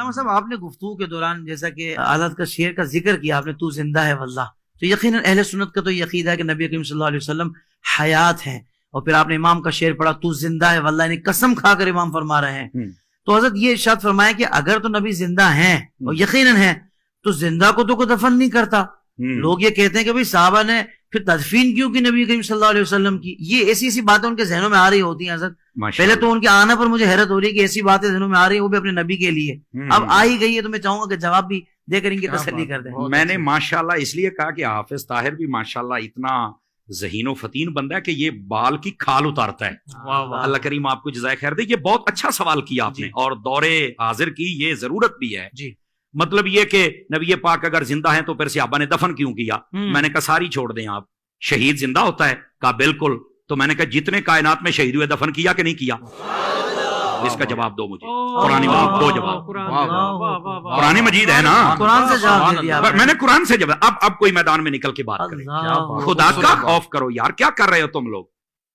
علامہ صاحب آپ نے گفتگو کے دوران جیسا کہ حضرت کا شعر کا ذکر کیا آپ نے، تو زندہ ہے واللہ، تو یقیناً اہل سنت کا تو یہ عقیدہ ہے کہ نبی کریم صلی اللہ علیہ وسلم حیات ہیں، اور پھر آپ نے امام کا شعر پڑھا تو زندہ ہے واللہ، یعنی قسم کھا کر امام فرما رہے ہیں۔ تو حضرت یہ ارشاد فرمایا کہ اگر تو نبی زندہ ہیں اور یقیناً ہیں تو زندہ کو تو کوئی دفن نہیں کرتا۔ لوگ یہ کہتے ہیں کہ بھئی صحابہ نے پھر تدفین کیوں کی نبی کریم صلی اللہ علیہ وسلم کی؟ یہ ایسی ایسی باتیں ان کے ذہنوں میں آ رہی ہوتی ہیں حضرت۔ پہلے تو ان کے آنے پر مجھے حیرت ہو رہی ہے کہ ایسی باتیں ذہنوں میں آ رہی ہیں وہ بھی اپنے نبی کے لیے، اب آ ہی گئی ہے تو میں چاہوں گا کہ جواب بھی دے کر ان کی تسلی کر دیں۔ میں نے ماشاءاللہ اس لیے کہا کہ حافظ طاہر بھی ماشاءاللہ اتنا ذہین و فتین بندہ ہے کہ یہ بال کی کھال اتارتا ہے۔ اللہ کریم آپ کو جزائے خیر دے۔ یہ بہت اچھا سوال کیا آپ نے، اور دور حاضر کی یہ ضرورت بھی ہے۔ مطلب یہ کہ نبی پاک اگر زندہ ہیں تو پھر صحابہ نے دفن کیوں کیا؟ میں نے کہا ساری چھوڑ دیں آپ، شہید زندہ ہوتا ہے؟ کہا بالکل۔ تو میں نے کہا جتنے کائنات میں شہید ہوئے دفن کیا کہ نہیں کیا؟ اس کا جواب دو مجھے، قرآن مجید دو جواب۔ قرآن مجید ہے نا، قرآن سے جواب دے دیا میں نے قرآن سے جواب۔ اب کوئی میدان میں نکل کے بات کرے، خدا کا خوف کرو یار، کیا کر رہے ہو تم لوگ؟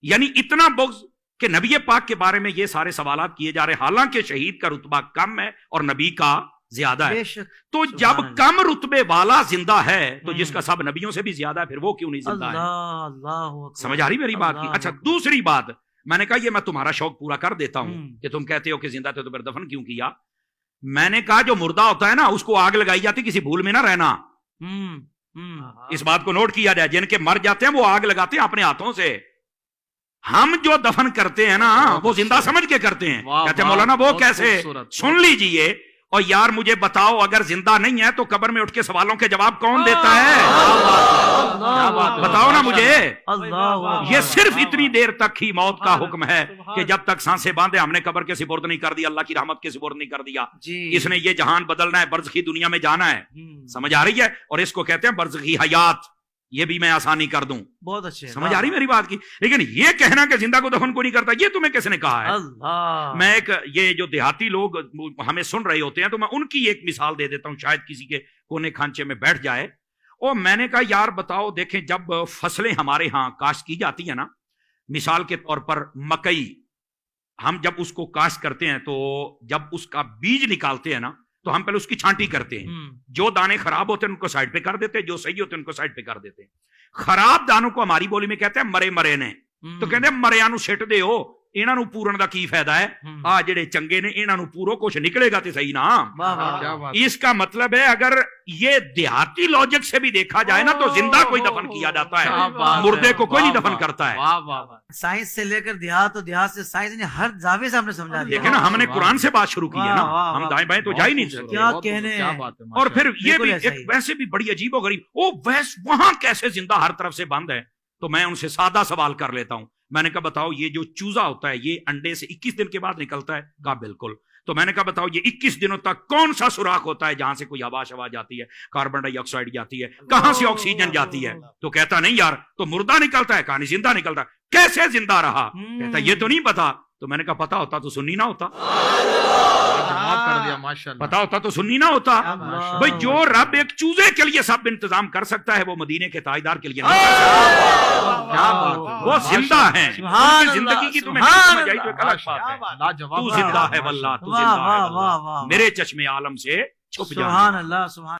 یعنی اتنا بغض کہ نبی پاک کے بارے میں یہ سارے سوالات کیے جا رہے، حالانکہ شہید کا رتبہ کم ہے اور نبی کا زیادہ ہے۔ تو جب کم رتبے والا زندہ ہے تو جس کا سب نبیوں سے بھی زیادہ ہے، پھر وہ کیوں نہیں زندہ ہے؟ سمجھ آ رہی میری بات کی؟ اچھا دوسری بات، میں نے کہا یہ میں تمہارا شوق پورا کر دیتا ہوں کہ تم کہتے ہو کہ زندہ تھے تو پھر دفن کیوں کیا؟ میں نے کہا جو مردہ ہوتا ہے نا اس کو آگ لگائی جاتی، کسی بھول میں نہ رہنا، اس بات کو نوٹ کیا جائے۔ جن کے مر جاتے ہیں وہ آگ لگاتے ہیں اپنے ہاتھوں سے، ہم جو دفن کرتے ہیں نا وہ زندہ سمجھ کے کرتے ہیں۔ کہتے ہیں مولانا وہ کیسے؟ سن لیجئے، اور یار مجھے بتاؤ اگر زندہ نہیں ہے تو قبر میں اٹھ کے سوالوں کے جواب کون دیتا ہے؟ بتاؤ نا مجھے۔ یہ صرف اتنی دیر تک ہی موت کا حکم ہے کہ جب تک سانسیں باندھے ہم نے قبر کے سپرد نہیں کر دیا، اللہ کی رحمت کے سپرد نہیں کر دیا۔ اس نے یہ جہان بدلنا ہے، برزخی دنیا میں جانا ہے، سمجھ آ رہی ہے؟ اور اس کو کہتے ہیں برزخی حیات، یہ بھی میں آسانی کر دوں۔ بہت اچھے، سمجھ آ رہی میری بات کی؟ لیکن یہ کہنا کہ زندہ کو دفن کو نہیں کرتا، یہ تمہیں کس نے کہا ہے؟ میں ایک یہ جو دیہاتی لوگ ہمیں سن رہے ہوتے ہیں تو میں ان کی ایک مثال دے دیتا ہوں، شاید کسی کے کونے کھانچے میں بیٹھ جائے۔ اور میں نے کہا یار بتاؤ، دیکھیں جب فصلیں ہمارے ہاں کاشت کی جاتی ہیں نا، مثال کے طور پر مکئی، ہم جب اس کو کاشت کرتے ہیں تو جب اس کا بیج نکالتے ہیں نا تو ہم پہلے اس کی چھانٹی کرتے ہیں، جو دانے خراب ہوتے ہیں ان کو سائڈ پہ کر دیتے ہیں، جو صحیح ہوتے ہیں ان کو سائڈ پہ کر دیتے ہیں۔ خراب دانوں کو ہماری بولی میں کہتے ہیں مرے مرے نے، تو کہتے ہیں مریا نو سٹ دے ہو، انہاں نو پورن دا کی فائدہ ہے؟ آ جڑے چنگے نے انہاں نو پورو کچھ نکلے گا تے صحیح نا۔ اس کا مطلب ہے اگر یہ دیہاتی لاجک سے بھی دیکھا جائے نا تو زندہ کوئی دفن کیا جاتا ہے، مردے کو کوئی نہیں دفن کرتا ہے۔ سائنس سے لے کر دیہات، اور دیہات سے سائنس نے ہر زاویے سے ہم نے سمجھا دیا۔ دیکھیں نا ہم نے قرآن سے بات شروع کی ہے نا، ہم دائیں بائیں تو جا ہی نہیں سکتے۔ کیا کہنے، اور پھر یہ بھی ایک ویسے بھی بڑی عجیب و غریب، او وہاں کیسے زندہ ہر طرف سے بند ہے؟ تو میں ان سے سادہ سوال کر لیتا ہوں، میں نے کہا بتاؤ یہ جو چوزا ہوتا ہے یہ انڈے سے 21 دن کے بعد نکلتا ہے؟ کہا بالکل۔ تو میں نے کہا بتاؤ یہ 21 دنوں تک کون سا سوراخ ہوتا ہے جہاں سے کوئی ہوا شوا جاتی ہے، کاربن ڈائی آکسائڈ جاتی ہے، کہاں سے آکسیجن جاتی ہے؟ تو کہتا نہیں یار تو مردہ نکلتا ہے، کہا نہیں زندہ نکلتا ہے۔ کیسے زندہ رہا؟ کہتا یہ تو نہیں پتا۔ تو میں نے کہا پتا ہوتا تو سنی نہ ہوتا، پتا ہوتا تو سنی نہ ہوتا۔ بھئی جو رب ایک چوزے کے لیے سب انتظام کر سکتا ہے وہ مدینے کے تاجدار کے لیے نہیں کر سکتا۔ وہ زندہ ہیں، زندگی کی تمہیں نہیں سمجھ آئی تو ایک الگ بات ہے۔ تو زندہ ہے واللہ، تو زندہ ہے واللہ، میرے چشم عالم سے چھپ جانا۔ سبحان اللہ، سبحان